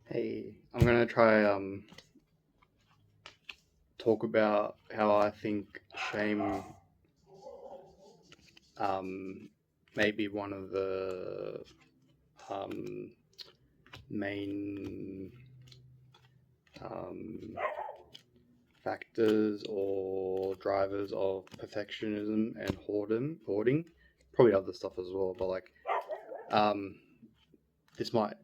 Hey, I'm gonna try talk about how I think shame may be one of the um, main um, factors or drivers of perfectionism and hoarding. Probably other stuff as well, but like um, this might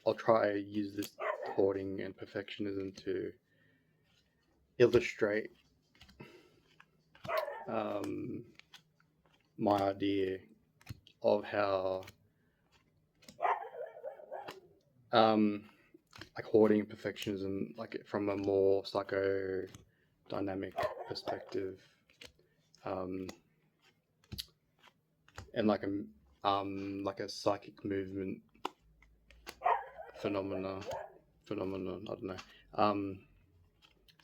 I'll try to use this hoarding and perfectionism to illustrate um, my idea of how um, like hoarding and perfectionism, like from a more psychodynamic perspective, um, and like a psychic movement phenomenon. I don't know. Um,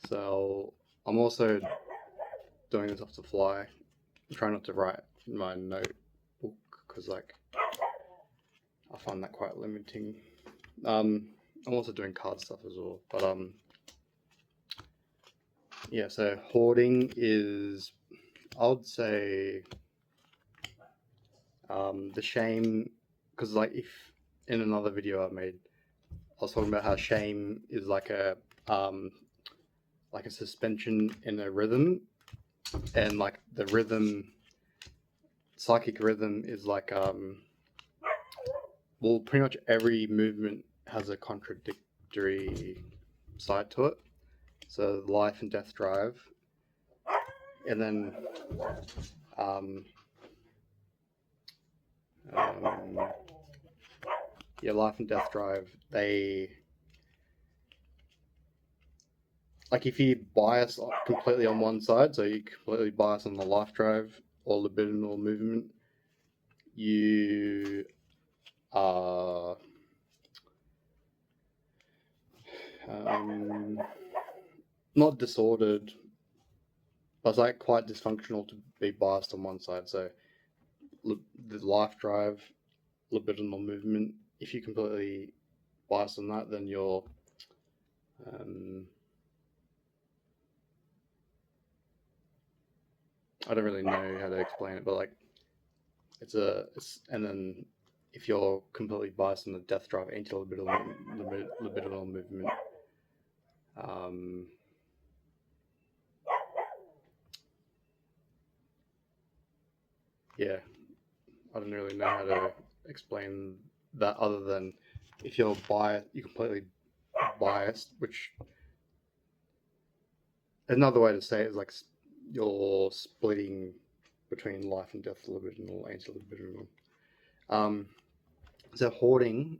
so I'm also doing this off the fly. I'm trying not to write in my notebook because like I find that quite limiting. I'm also doing card stuff as well, but yeah. So hoarding is, I would say, the shame, because like if in another video I made, I was talking about how shame is um, like a suspension in a rhythm, and like the rhythm, psychic rhythm is like well, pretty much every movement has a contradictory side to it. So life and death drive, and then um, um, yeah, life and death drive. They like if you bias completely on one side, so you completely bias on the life drive or libidinal movement, you are not disordered, but it's like quite dysfunctional to be biased on one side. So the life drive, libidinal movement, if you completely bias on that, then you're I don't really know how to explain it, but like and then if you're completely biased on the death drive, anti-libidinal movement, um, yeah, I don't really know how to explain that other than if you're you're completely biased, which another way to say it is like you're splitting between life and death, libidinal, anti-libidinal. Um, so hoarding,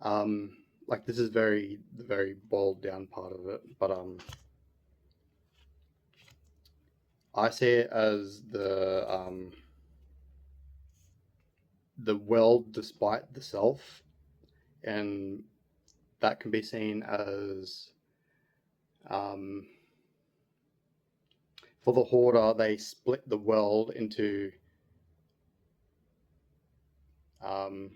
like this is the very boiled down part of it, but I see it as the world despite the self, and that can be seen as um, for the hoarder, they split the world into um,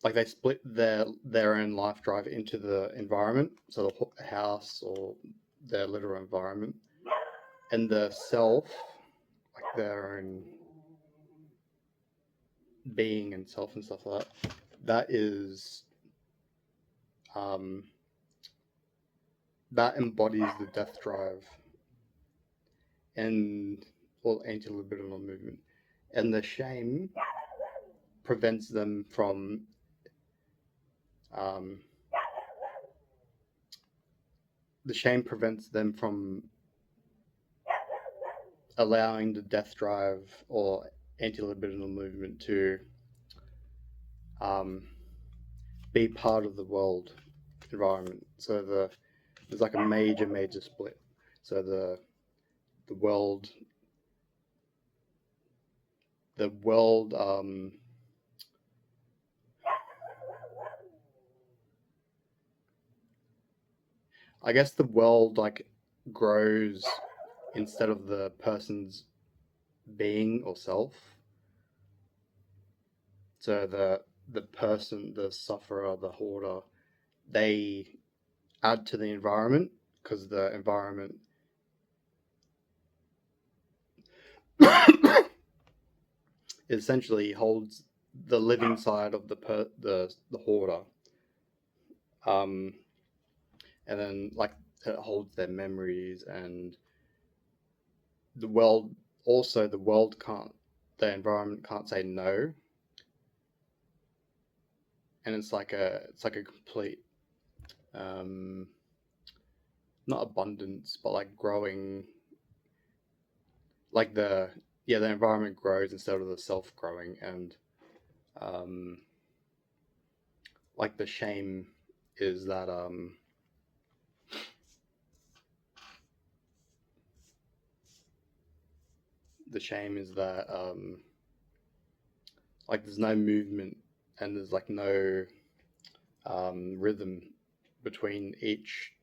like they split their own life drive into the environment, so the house or their literal environment, and the self, like their own being and self and stuff like that. That is um, that embodies the death drive and or anti-libidinal movement, and the shame prevents them from um, the shame prevents them from allowing the death drive or anti-libidinal movement to um, be part of the world environment. So there's like a major split. So the world the world I guess the world like grows instead of the person's being or self. So the person, the sufferer, the hoarder, they add to the environment because the environment essentially holds the living side of the hoarder, and then like it holds their memories and the world. Also, the environment can't say no, and it's like a complete not abundance, but like growing, like the environment grows instead of the self growing, and um, like the shame is that like there's no movement and there's like no rhythm between each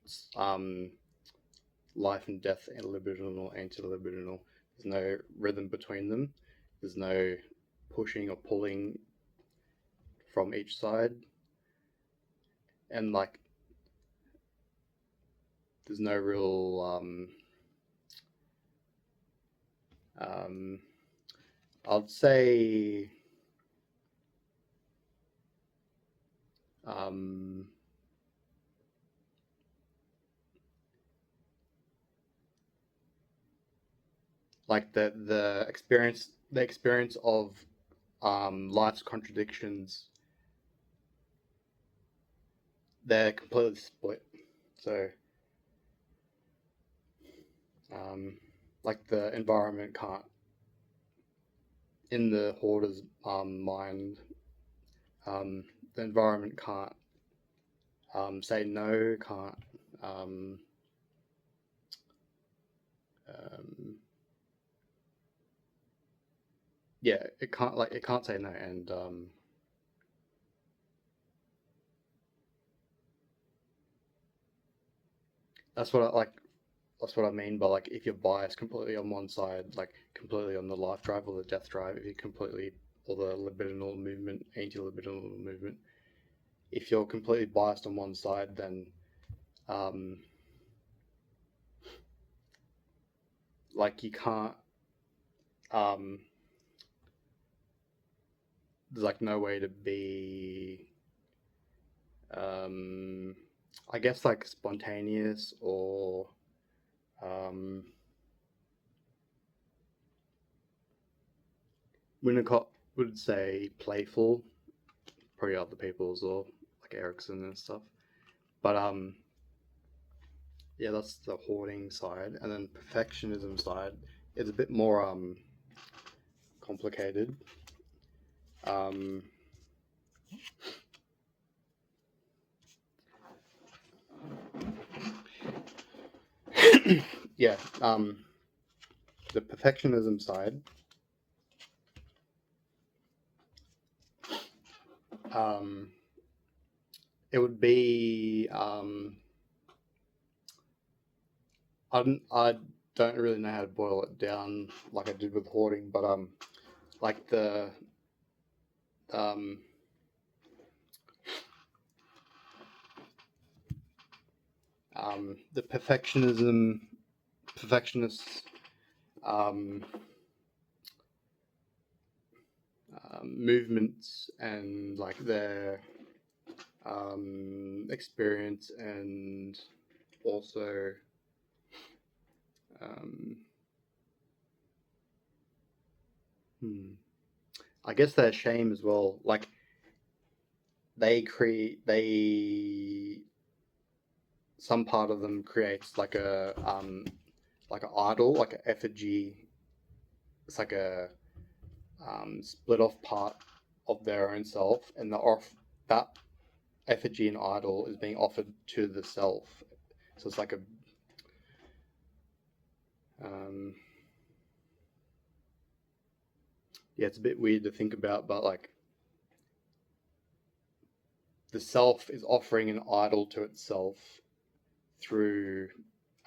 life and death and libidinal anti-libidinal. There's no rhythm between them. There's no pushing or pulling from each side, and like there's no real I'd say like the experience of life's contradictions, they're completely split. So like the environment can't, in the hoarder's mind, the environment can't say no, can't um, um, yeah, it can't say no, and that's what I like. That's what I mean by like if you're biased completely on one side, like completely on the life drive or the death drive, if you're completely, or the libidinal movement, anti-libidinal movement, if you're completely biased on one side, then um, like you can't um, there's like no way to be um, I guess like spontaneous or um, Winnicott would say playful, probably other people as well, like Erickson and stuff. But yeah, that's the hoarding side, and then perfectionism side is a bit more complicated. Um, yeah, the perfectionism side, um, it would be I don't really know how to boil it down like I did with hoarding, but like um, the perfectionists um, movements and like their experience, and also um, I guess their shame as well. Like they some part of them creates like an idol, like an effigy. It's like a split off part of their own self, and that effigy and idol is being offered to the self. So it's like a um, yeah, it's a bit weird to think about, but like the self is offering an idol to itself through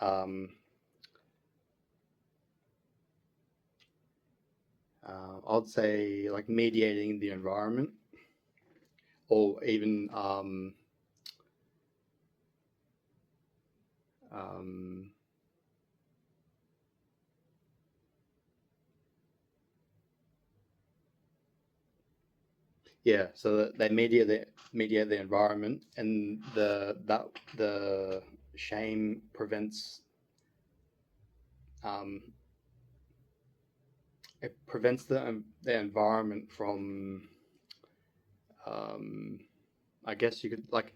um, I'd say like mediating the environment. or even yeah, so that they mediate the environment, and the shame prevents it prevents the environment from I guess you could like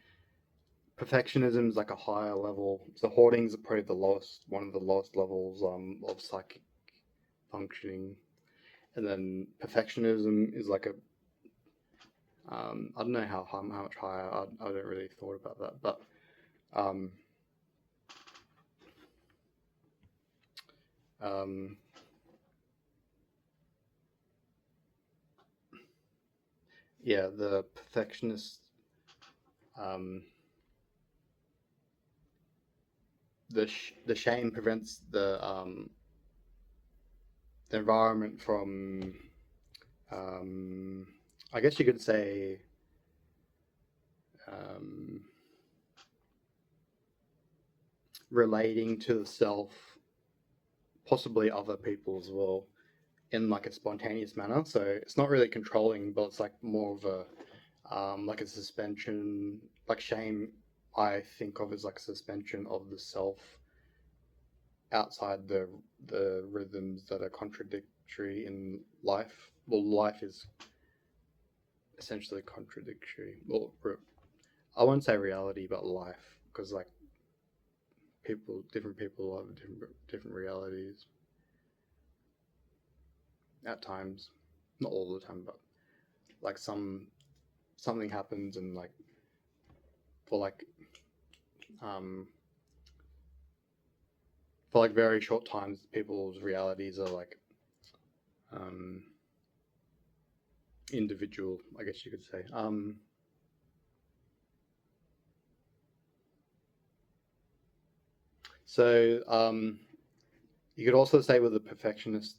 perfectionism is like a higher level. So hoarding is probably one of the lowest levels of psychic functioning, and then perfectionism is like a I don't know how much higher. I don't really thought about that, but um, um, yeah, the perfectionist. Um, the shame prevents the environment from I guess you could say um, relating to the self, possibly other people as well, in like a spontaneous manner. So it's not really controlling, but it's like more of a like a suspension. Like shame, I think of as like a suspension of the self outside the rhythms that are contradictory in life. Well, life is essentially contradictory. Well, I won't say reality, but life, because like different people have different realities at times, not all the time, but like something happens and like for like um for like very short times, people's realities are like um individual, I guess you could say. So you could also say with a perfectionist,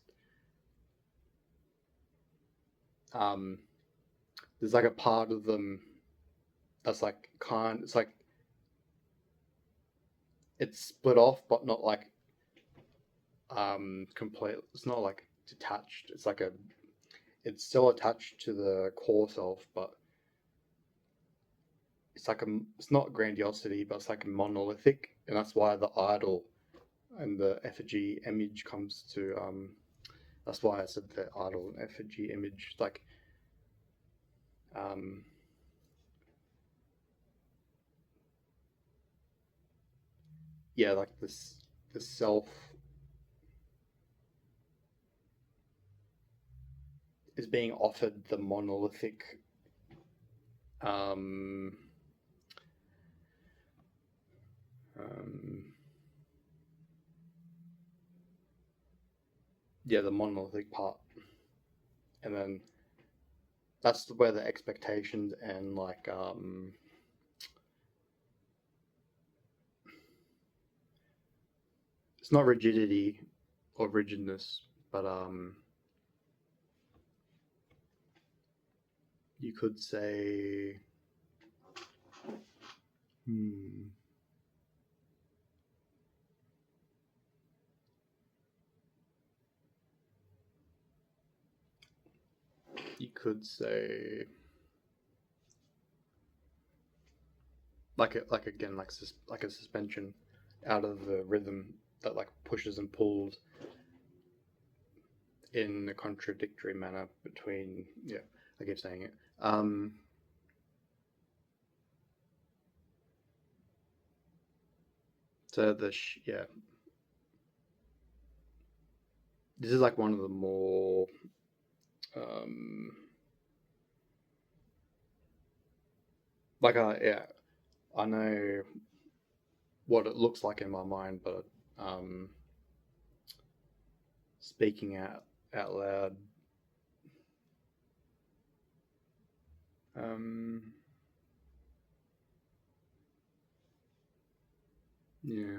um, there's like a part of them that's like it's like it's split off, but not like complete. It's not like detached. It's still attached to the core self, but it's not grandiosity, but it's like a monolithic, and that's why the idol and the effigy image comes to that's why I said the idol and effigy image, like um yeah, like the self is being offered the monolithic um um yeah, the monolithic part, and then that's where the expectations and like it's not rigidity or rigidness, but you could say hmm, you could say like again like a suspension out of the rhythm that like pushes and pulls in a contradictory manner between yeah, I keep saying it. So yeah, this is like one of the more um like yeah, I know what it looks like in my mind, but um speaking out loud, um yeah,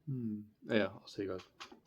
yeah. Yeah, I'll see you guys.